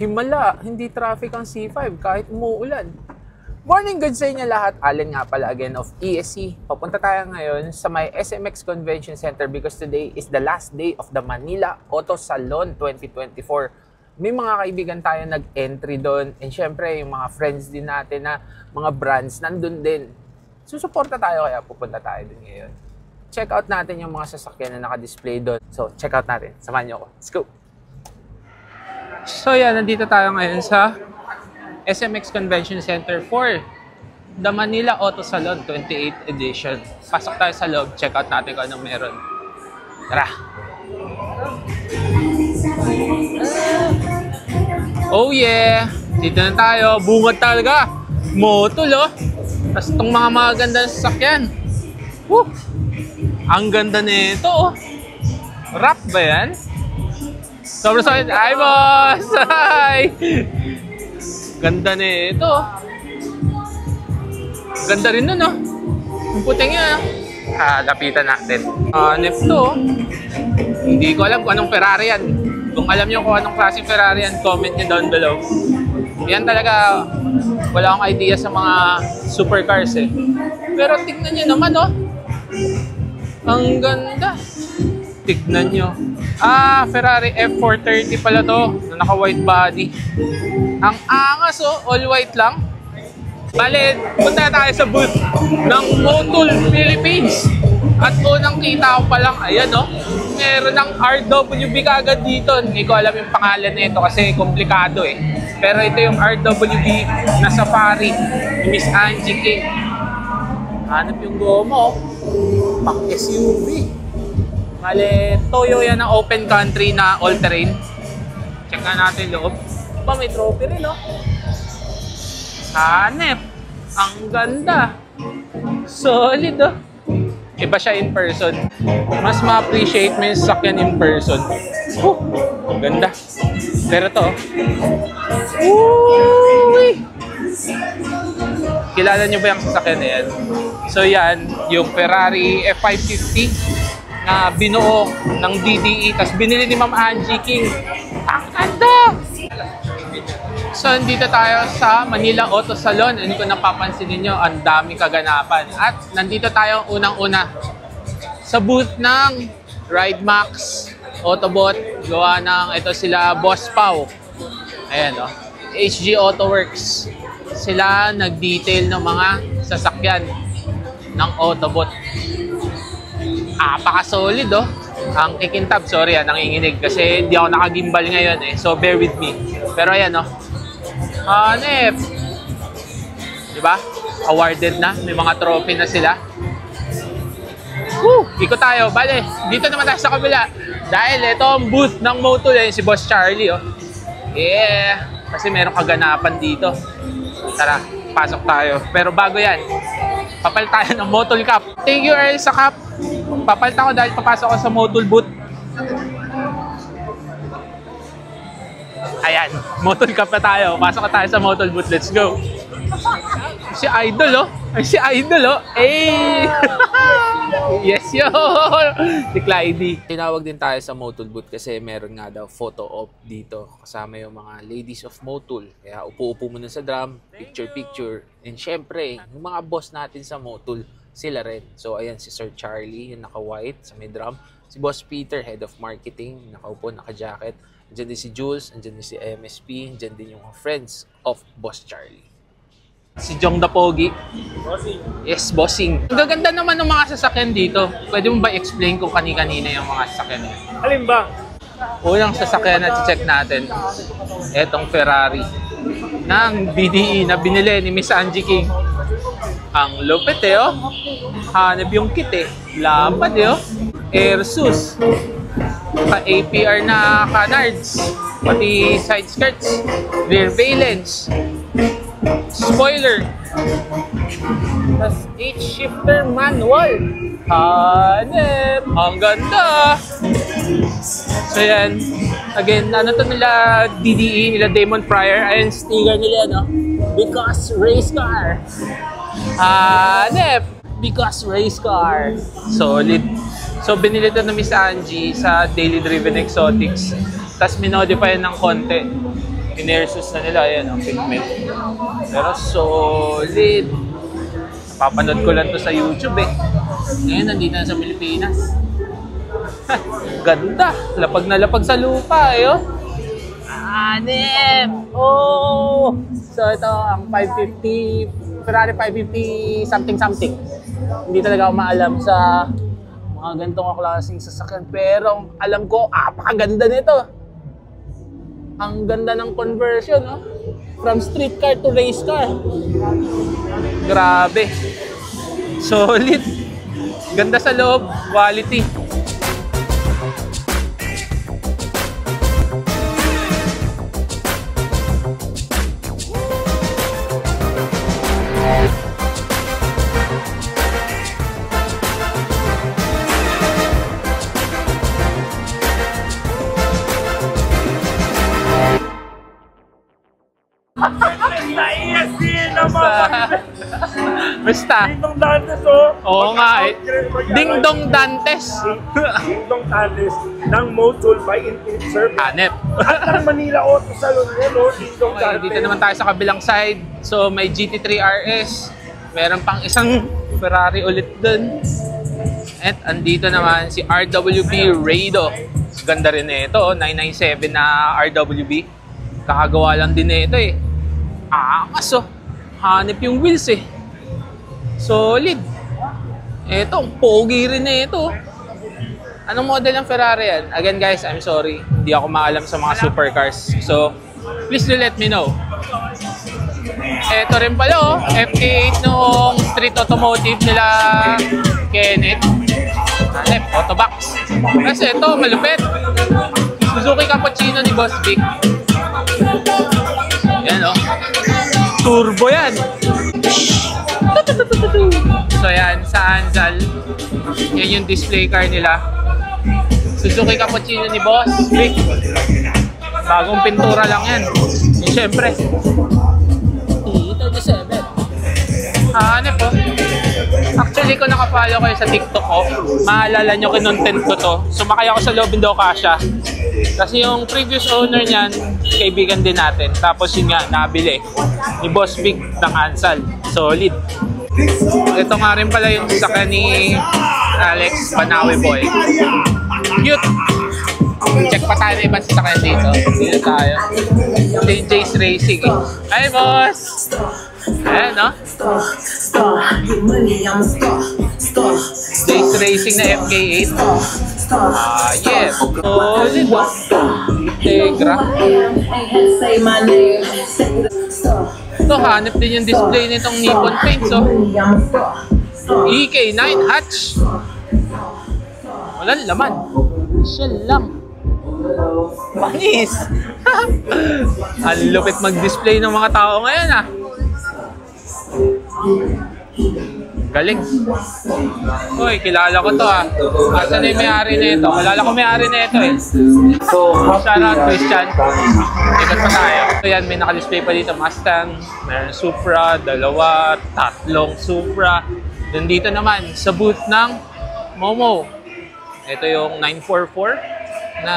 Himala, hindi traffic ang C5 kahit umuulan. Morning good sa inyo lahat. Allen nga pala again of ESC. Papunta tayo ngayon sa may SMX Convention Center because today is the last day of the Manila Auto Salon 2024. May mga kaibigan tayo nag-entry doon and syempre yung mga friends din natin na mga brands nandun din. Susuporta tayo kaya pupunta tayo doon ngayon. Check out natin yung mga sasakyan na naka-display doon. So check out natin. Samahan niyo ako. Let's go! So yan, nandito tayo ngayon sa SMX Convention Center for the Manila Auto Salon 28th edition. Pasok tayo sa loob, check out natin kung anong meron. Tara! Oh yeah! Dito na tayo, bungad talaga! Motul oh! Tapos itong mga magandang sasakyan. Woo! Ang ganda nito oh! Rap ba yan? Sobrang sakit. Hi, boss! Hi! Ganda nito. Ganda rin nun, no? Ang puting yan. Lapitan natin. Nefto. Hindi ko alam kung anong Ferrari yan. Kung alam nyo kung anong klaseng Ferrari yan, comment nyo down below. Yan talaga, wala akong idea sa mga supercars eh. Pero tignan nyo naman, no? Ang ganda. Tignan nyo. Ferrari F430 pala to, na naka-white body. Ang angas oh, all white lang. Bale, punta tayo sa booth ng Motul Philippines. At unang kita ko pa lang, ayan oh, meron ng RWB kagad dito. Hindi ko alam yung pangalan nito kasi komplikado eh. Pero ito yung RWB na Safari ni Miss Angie King. Hanap yung goma oh, pang SUV. Bale, Toyo yan ng open country na all-terrain. Check nga natin loob. Ba, may trophy rin, no? Hanep. Ang ganda. Solid, oh. Iba siya in person. Mas ma-appreciate mo yung sasakyan in person. Ang ganda. Pero to, Uy! Kilala nyo ba yung sasakyan na yan? So yan, yung Ferrari F550 na binuo ng DDE, tapos binili ni Ma'am Angie King. Ang ganda! So, nandito tayo sa Manila Auto Salon. And kung napapansin niyo, ang daming kaganapan. At nandito tayo unang-una sa booth ng RideMax Autobot. Gawa ng ito sila Boss Pau. Ayan o. HG Autoworks. Sila nag-detail ng mga sasakyan ng Autobot. Napaka-solid oh. Ang kikintab, sorry nanginginig kasi hindi ako nakagimbal ngayon eh. So bear with me. Pero ayan oh. Hanep. Diba? Awarded na. May mga trophy na sila. Woo! Ikot tayo. Bale, dito naman tayo sa kabila. Dahil ito ang booth ng Motul eh. Si Boss Charlie oh. Yeah. Kasi merong kaganapan dito. Tara, pasok tayo. Pero bago yan, papalit tayo ng Motul Cup. Thank you Earl sa cup. Papalit ako dahil papasok ako sa Motul booth. Ayan, Motul Cup na tayo. Pasok na tayo sa Motul booth. Let's go. Si Idol oh. Ay, si Idol oh. Hey! Yes yo! Si Clyde. Tinawag din tayo sa Motul booth kasi meron nga daw photo op dito. Kasama yung mga ladies of Motul. Kaya upo-upo muna sa drum, picture-picture. And syempre, yung mga boss natin sa Motul, sila rin. So ayan si Sir Charlie, yung naka-white sa may drum. Si Boss Peter, head of marketing, nakaupo, naka-jacket. Andiyan din si Jules, andiyan din si MSP, andiyan din yung friends of Boss Charlie. Si Jong the Pogi. Bossing. Yes, bossing. Ang gaganda naman ng mga sasakyan dito. Pwede mo ba explain kung kani-kanina yung mga sasakyan? Alin ba? Unang sasakyan na check natin, etong Ferrari ng DDE na binili ni Miss Angie King. Ang lupit eh oh. Hanap yung kit eh. Lapad eh oh. Airsus. Pa-APR na canards. Pati side skirts. Rear valence. Spoiler. Tapos H-shifter manual. Hanep. Ang ganda. So yan. Again, ano to nila DDE, nila Damon Pryor. Ayun, sticker nila no. Because race car. Hanep. Because race car. Solid. So binili to na Miss Angie sa Daily Driven Exotics. Tapos minodify ng konti. Inersus na nila, ayan ang fitment. Pero solid. Papanood ko lang to sa YouTube eh. Ngayon, nandito na sa Pilipinas. Ganda. Lapag na lapag sa lupa eh, oh. Hanep! Oh! So ito ang 550, Ferrari 550 something. Hindi talaga ako maalam sa mga ganitong klaseng sasakyan. Pero alam ko, apakaganda nito. Ang ganda ng conversion, no? From street car to race car. Grabe. Solid. Ganda sa loob. Quality. Basta. Ding Dong Dantes, oh. Oo nga eh. Ding Dong Dantes. Ding Dong Dantes ng Motul by Infinite Service. Hanep. At ng Manila Auto Salon yan, oh. Ding Dong Okay, Dantes. dito naman tayo sa kabilang side. So may GT3 RS. Meron pang isang Ferrari ulit dun. At andito naman si RWB Raido. Ganda rin na ito, oh. 997 na RWB. Kakagawa lang din na ito eh. Angas oh. Hanep yung wheels eh. Solid. Ito, ang pogi rin na ito. Anong model ng Ferrari yan? Again guys, I'm sorry. Hindi ako maalam sa mga supercars. So, please do let me know. Ito rin pala oh. FK8 noong Street Automotive nila Kenneth. Hanep, Autobox. Kasi ito, malupit. Suzuki Cappuccino ni Boss Vic. Yan oh. Turbo yan. So yan, sa Anzal. Yan yung display car nila. Suzuki Cappuccino ni Boss Vic. Bagong pintura lang yan. Yung syempre. T37. Hanep po. Actually, kung nakapollow kayo sa TikTok ko, maalala nyo kinontent ko to. Sumakay ako sa loob ng Dokasha. Kasi yung previous owner niyan, kaibigan din natin. Tapos yun nga, nabili ni Boss Vic ng Ansal. Solid. Ito nga rin pala yung sasakyan ni Alex Banawe Boy. Cute! Check pa tayo na ibang sasakyan dito. Dito tayo. Ito yung Jace Racing eh. Hi, boss! Ayan, no? Jace Racing na FK8. Yeah. Solid, boss. Integra. Ito, hanap din yung display nitong Nippon Paints, oh. EK9 hatch. Walang laman. Siya lang. Panis. Ang lupit mag-display ng mga tao ngayon, ah. Galing. Uy, kilala ko to, ah. Asan na yung may-ari na ito? Kilala ko may-ari na ito, eh. Shout out, Christian. Ikot pa tayo. So yan, may naka-display pa dito. Mustang, meron Supra, dalawa, tatlong Supra. Then dito naman, sa booth ng Momo. Ito yung 944 na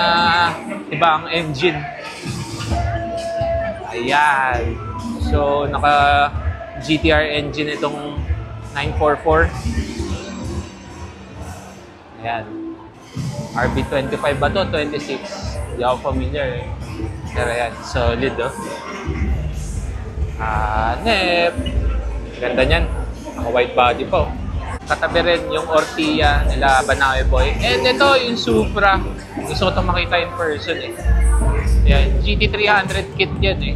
ibang engine. Ayan. So, naka GTR engine itong 944. Ayan. RB25 ba to? 26. Hindi ako familiar eh. Pero ayan, solid oh. Hanep. Ganda niyan. Naka-white body po. Katabi rin yung Ortia nila Banawe Boy. And ito yung Supra. Gusto ko itong makita in person eh. Ayan, GT300 kit yan eh.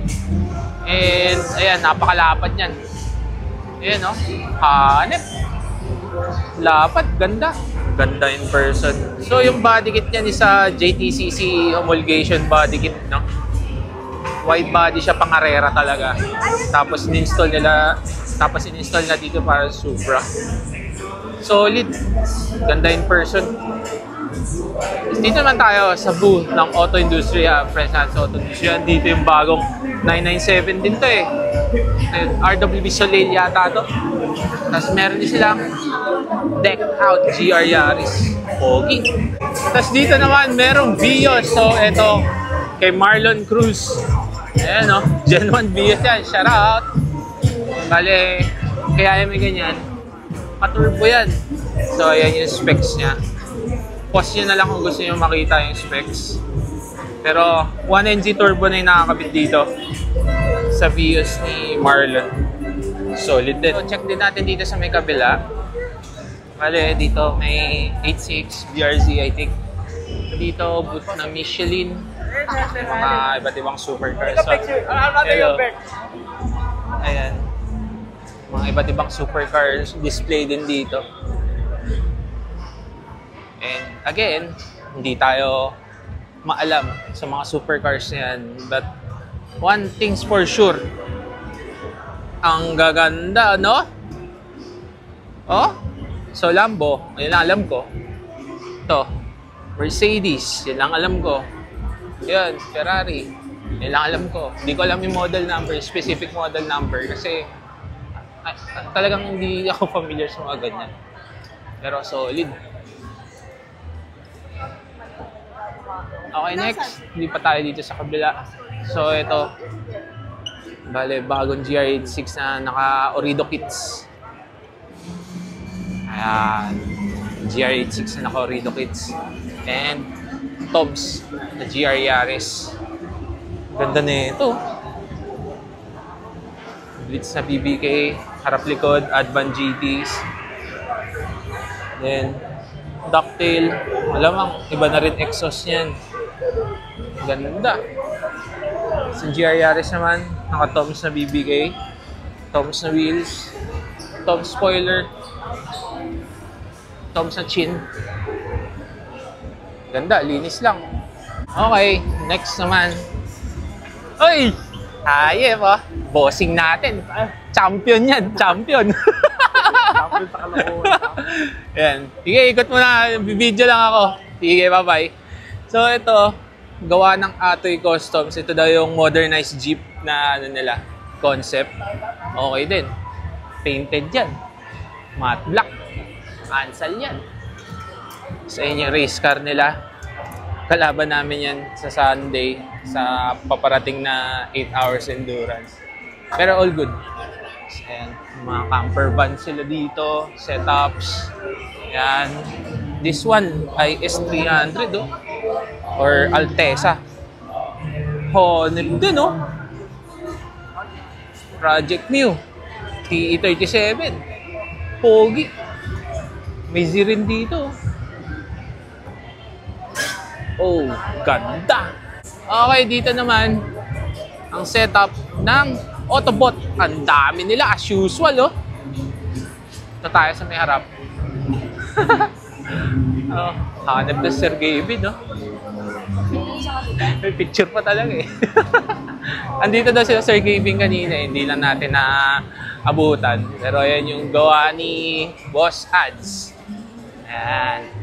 And ayan, napakalapad yan. Ayan oh. Hanep. Lapad, ganda. Ganda in person. So yung body kit niyan is sa JTCC homologation body kit, no? Wide body siya, pangarera talaga. Tapos in-install nila, na dito para Supra. Solid. Ganda in person. Dito naman tayo sa booth ng Auto Industria, Friends Hands Auto Industria. Dito yung bagong 997 din to eh. RWB Soleil yata to. Tapos meron din silang deck out GR Yaris. Pogi. Tapos dito naman merong Vios. So ito kay Marlon Cruz. Ayan o, Gen 1 Vios yan. Shout out! Bale, kaya may ganyan. Paturbo yan. So, ayan yung specs niya. Pause nyo na lang kung gusto nyo makita yung specs. Pero, 1NG turbo na yung nakakabit dito sa Vios ni Marlon. Solid din. So, check din natin dito sa may kabila. Bale, dito may 86 BRZ, I think. Dito, booth na Michelin. Mga iba't ibang supercars. So, hello. Ayan. Mga iba't ibang supercars display din dito. And again, hindi tayo maalam sa mga supercars na yan. But one thing's for sure, ang gaganda, no? Oh? So Lambo, yun lang alam ko. Ito, Mercedes, yun lang alam ko. Yun, Ferrari, yun lang alam ko. Hindi ko alam yung model number, specific model number. Kasi talagang hindi ako familiar sa mga ganyan. Pero solid. Okay, next. Hindi pa tayo dito sa kabila. So, ito. Bale, bagong GR86 na naka-Orido kits. Ayan. GR86 na naka-Orido kits. And Tobs na GR Yaris. Ganda na ito. Blitz na BBK. Harap-likod. Advan GTs. Then, ducktail. Malamang, iba na rin exhaust niyan. Ganda. Sa GR Yaris naman, naka-Toms na BBK. Toms na wheels. Toms spoiler. Toms na chin. Ganda, linis lang. Okay, next naman. Oy! Hayep ah. Bossing natin. Champion yan, champion. Champion sa kalokohan. Yan. Sige, ikot muna. Video lang ako. Sige, bye-bye. So, ito, gawa ng Atoy Customs. Ito daw yung modernized Jeep na ano nila, concept. Okay din. Painted yan. Matte black. Ansal yan. Sa inyo race car nila. Kalaban namin yan sa Sunday sa paparating na 8 hours endurance. Pero all good. Ayan, mga camper van sila dito, setups. Ayan. This one ay S300 oh. Or Altesa. Honip din oh. Project Mu. TE37. Pogi. May Z-rin dito. Oh, ganda. Okay, dito naman ang setup ng Autobot. Ang dami nila as usual, oh. Ito tayo sa may harap. Oh, hanap na Sir Gaby, no? May picture pa talaga, eh. Andito daw sila Sir Gaby kanina, hindi lang natin na abutan. Pero ayan yung gawa ni Boss Ads. Ayan.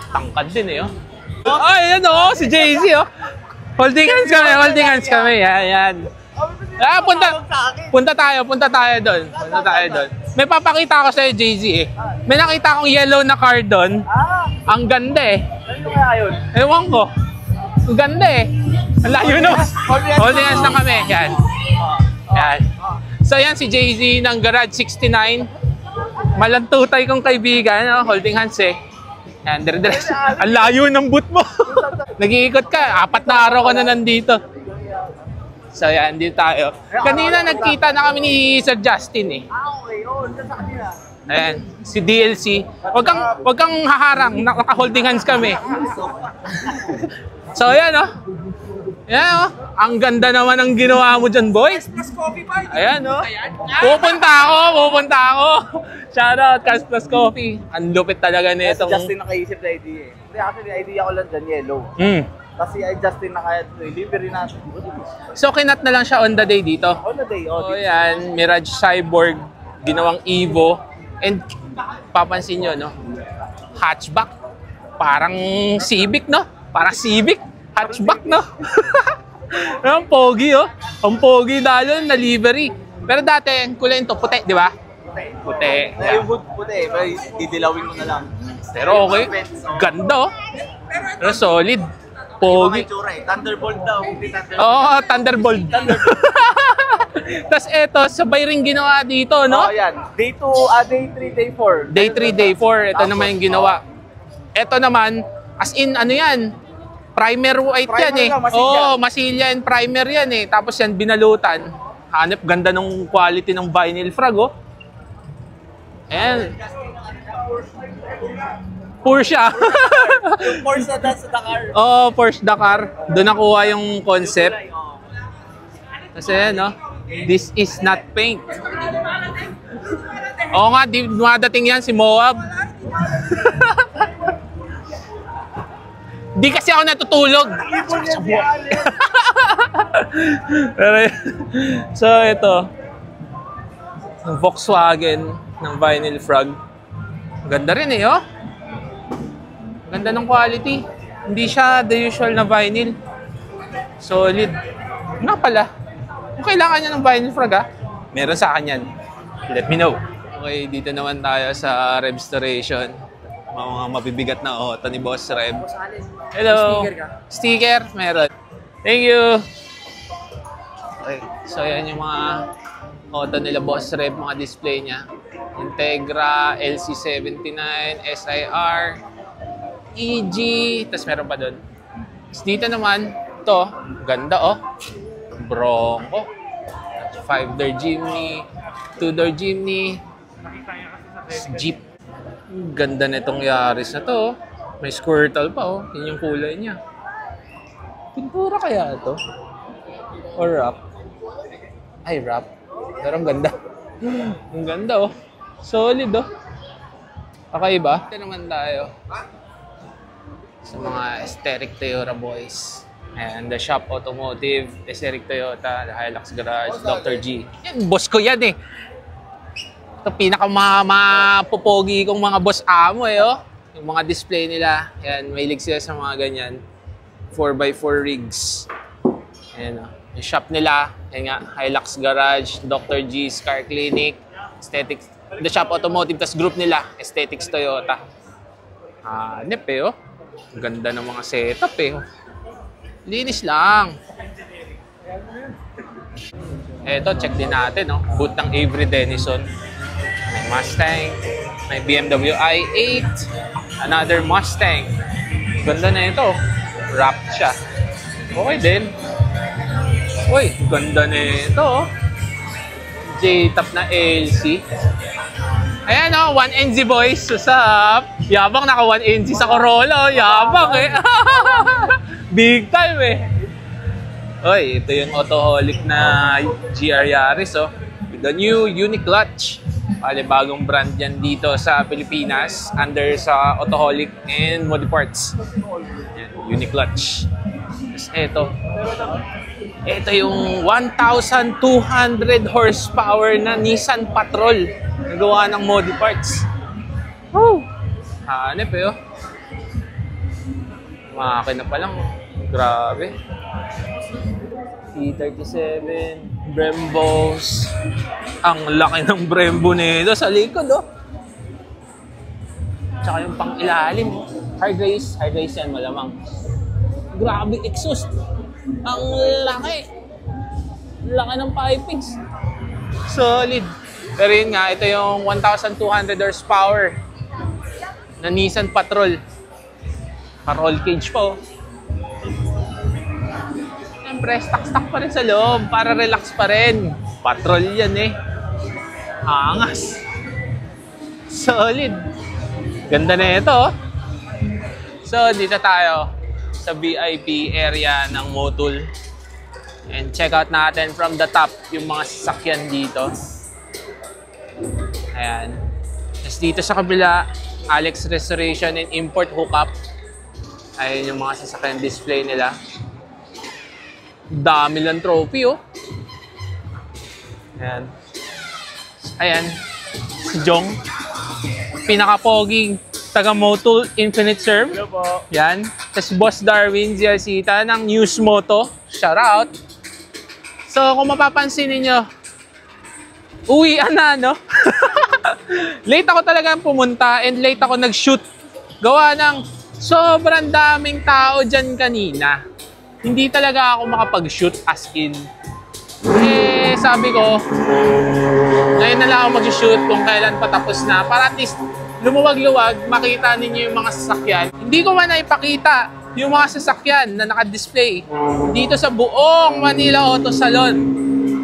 Tangkad din, eh, oh. Ay, ayan, oh, si Jay-Z, oh. Holding hands kami, ayan. Ah, punta tayo doon. May papakita ko sa'yo, Jay-Z, eh. May nakita akong yellow na car doon. Ang ganda, eh. Ano kaya yun? Ewan ko. Ang ganda, eh. Ang layo na. Holding hands na kami, yan. Yan. So, yan si Jay-Z ng Garage 69. Malantutay kong kaibigan, no? Holding hands, eh. Yan, dire-diretso. Ang layo ng boot mo. Nag-iikot ka. 4 na araw ka na nandito. So, yan, dito tayo. Kanina nagkita na kami ni Sir Justin, eh. Okay. Oo, dyan sa kanila. Ayan, si DLC. Wag kang haharang. Naka-holding hands kami. So, yan, oh. Yan, oh. Ang ganda naman ang ginawa mo dyan, boy. Plus coffee party. Ayan, oh. Pupunta ako. Shoutout, Cars Plus Coffee. Ang lupit talaga nitong... Justin nakaisip na idea eh. Hindi, actually, idea ko lang dyan, yellow. Kasi ay Justin naka-delivery natin. So, kinat na lang siya on the day dito. On the day, Oh, yan. Mirage Cyborg. Ginawang Evo. And, papansin nyo, no? Hatchback. Parang Civic, no? Parang Civic. Hatchback, no? Ang pogi, oh. Ang pogi dahil na livery. Pero dati, ang kulay nito, puti, di ba? Puti. Yung wood puti, didilawin mo na lang. Pero okay. Ganda, oh. Pero solid. Pogi. itsura eh. Thunderbolt daw, hindi Thunderbolt. Oo, Thunderbolt. Tapos eto, sabay rin ginawa dito, no? Oh, yan. Day 2, day 3, day 4. Day 3, day 4. Ito Tapos, naman yung ginawa. Ito naman, as in, ano yan? Primer white Primer yan eh. lang, masilya. Oo, masilya and primer yan eh. Tapos yan, binalutan. Hanep, ganda ng quality ng vinyl frag, oh. Ayan. Porsche. Yung Porsche na sa Dakar. Oo, Porsche Dakar. Doon nakuha yung concept. Kasi yan, no? This is not paint. Oo nga, di dumadating yan si Moab. Di kasi ako natutulog. So, ito. Ang Volkswagen ng vinyl frag. Ganda rin eh, oh. Ganda ng quality. Hindi siya the usual na vinyl. Solid. Nga pala. Kung kailangan niya ng vinyl frag, ha? Meron sa akin yan. Let me know. Okay, dito naman tayo sa Rebstoration. Mga mabibigat na auto ni Boss Reb. Hello. Sticker ka? Sticker? Meron. Thank you. Okay. So, yan yung mga auto nila Boss Reb, mga display niya. Integra, LC79, SIR, EG, tapos meron pa doon. Tapos dito naman, ito, ganda oh. Bronco. 5-door Jimny, 2-door Jimny, Jeep. Ganda nitong Yaris na to. May Squirtle pa oh. Yun yung kulay niya. Pintura kaya ito? Or wrap? Ay, wrap. Pero ang ganda. Ang ganda oh. Solid oh. Kakaiba. Ito naman tayo sa mga aesthetic Toyota boys. And the Shop Automotive, Aesthetic Toyota, the Hilux Garage, Dr. G. Yan, boss ko yan eh. Ito pinaka-mapupogi kong mga boss amo eh oh. Yung mga display nila. Yan, may sila sa mga ganyan. 4x4 rigs. Ayan oh. Yung shop nila, yan nga, Hilux Garage, Dr. G's Car Clinic, Aesthetics, the Shop Automotive, tas group nila, Aesthetics Toyota. Hanep eh oh. Ganda ng mga setup eh oh. Linis lang. Eto, check din natin no. Boot ng Avery Dennison. May Mustang, may BMW i8, another Mustang. Ganda na ito. Wrap siya. Okay din. Uy, ganda na ito. J-top na LC. Ayan o, 1NZ boys. What's up? Yabang naka 1NZ sa Corolla. Yabang eh. Big time eh. Uy, ito yung autoholic na GR Yaris oh. With the new Uniclutch. Bale, bagong brand yan dito sa Pilipinas. Under sa Autoholic and Modiparts. Uniclutch. Tapos ito. Ito yung 1,200 horsepower na Nissan Patrol. Nagawa ng Modiparts. Woo! Hanep eh oh. Makina pa lang. Grabe. E37, Brembos. Ang laki ng Brembo nito sa likod oh. Tsaka yung pang ilalim. Hard race yan malamang. Grabe exhaust. Ang laki. Laki ng pipings. Solid. Pero yun nga, ito yung 1,200 horsepower na Nissan Patrol. Pa-roll cage po. Siyempre, stock pa rin sa loob para relax pa rin. Patrol yan eh. Angas. Solid. Ganda na ito. So, dito tayo sa VIP area ng Motul. And check out natin from the top yung mga sasakyan dito. Ayan. Tapos dito sa kabila, Alex Restoration and Import Hookup. Ayan yung mga sasakyan display nila. Dami lang trophy oh. Ayan. Ayan. Si Jong. Pinaka-poging taga Motul Infinite Serve. Hello po. Yan. Tapos Boss Darwin Zialcita ng News Moto. Shout out. So kung mapapansin niyo, uwian na no? Late ako talaga pumunta and late ako nag-shoot. Gawa ng Sobrang daming tao dyan kanina. Hindi talaga ako makapag-shoot as in. Eh, sabi ko, ngayon na lang ako mag-shoot kung kailan patapos na. Para at least lumuwag-luwag, makita ninyo yung mga sasakyan. Hindi ko man ipakita yung mga sasakyan na naka-display dito sa buong Manila Auto Salon.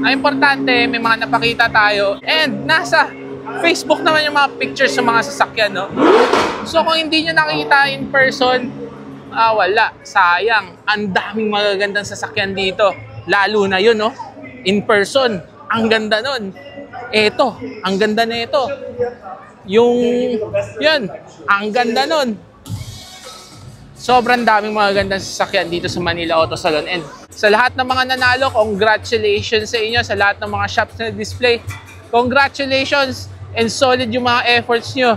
Ang importante, may mga napakita tayo. And nasa Facebook naman yung mga pictures sa mga sasakyan, no? So kung hindi nyo nakita in person, wala. Sayang. Ang daming magagandang sasakyan dito. Lalo na yun, no? In person. Ang ganda nun. Eto. Ang ganda na ito. Yun. Ang ganda nun. Sobrang daming magagandang sasakyan dito sa Manila Auto Salon. And sa lahat ng mga nanalo, congratulations sa inyo. Sa lahat ng mga shops na display, congratulations. And solid yung mga efforts nyo.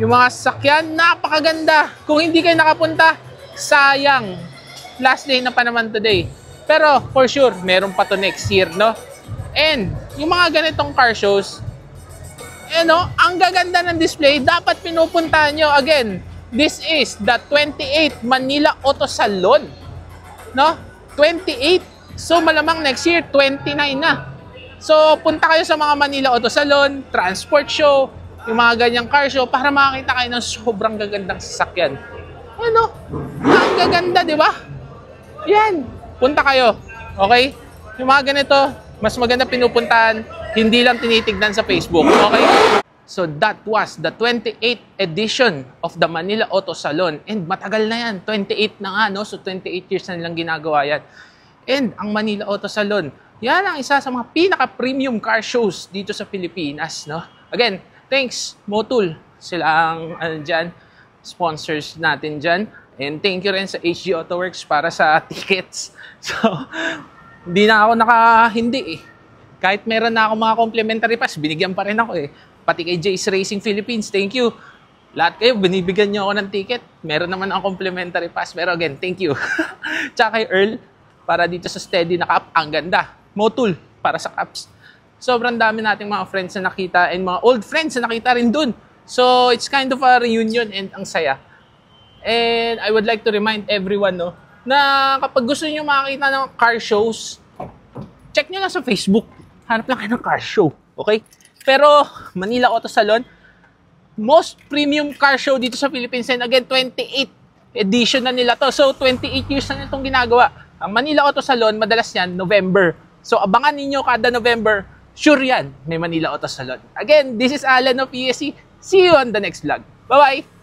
Yung mga sasakyan, napakaganda. Kung hindi kayo nakapunta, sayang. Last day na pa naman today. Pero for sure, meron pa to next year, no? And yung mga ganitong car shows, ang gaganda ng display, dapat pinupuntahan nyo. Again, this is the 28th Manila Auto Salon. No? 28. So malamang next year, 29 na. So punta kayo sa mga Manila Auto Salon, transport show, yung mga ganyang car show para makakita kayo ng sobrang gagandang sasakyan. Ang gaganda, di ba? Yan. Punta kayo. Okay? Yung mga ganito, mas maganda pinupuntahan, hindi lang tinitignan sa Facebook. Okay? So that was the 28th edition of the Manila Auto Salon. And matagal na yan. 28 na nga, no? So 28 years na nilang ginagawa yan. And ang Manila Auto Salon, yan ang isa sa mga pinaka-premium car shows dito sa Pilipinas, no? Again, thanks, Motul. Sila ang dyan, sponsors natin dyan. And thank you rin sa HG Autoworks para sa tickets. So, hindi na ako hindi eh. Kahit meron na ako mga complimentary pass, binigyan pa rin ako eh. Pati kay Jace Racing Philippines, thank you. Lahat kayo, binibigyan nyo ako ng ticket. Meron naman ang complimentary pass. Pero again, thank you. Tsaka kay Earl, para dito sa steady na cup, ang ganda. Motul, para sa cups. Sobrang dami nating mga friends na nakita and mga old friends na nakita rin dun. So, it's kind of a reunion and ang saya. And I would like to remind everyone, no, na kapag gusto niyo makakita ng car shows, check nyo lang sa Facebook. Hanap lang kayo ng car show. Okay? Pero, Manila Auto Salon, most premium car show dito sa Philippines. And again, 28th edition na nila to. So, 28 years na itong ginagawa. Ang Manila Auto Salon, madalas yan, November. So, abangan ninyo kada November. Sure yan, may Manila Auto Salon. Again, this is Alan of ESC. See you on the next vlog. Bye-bye!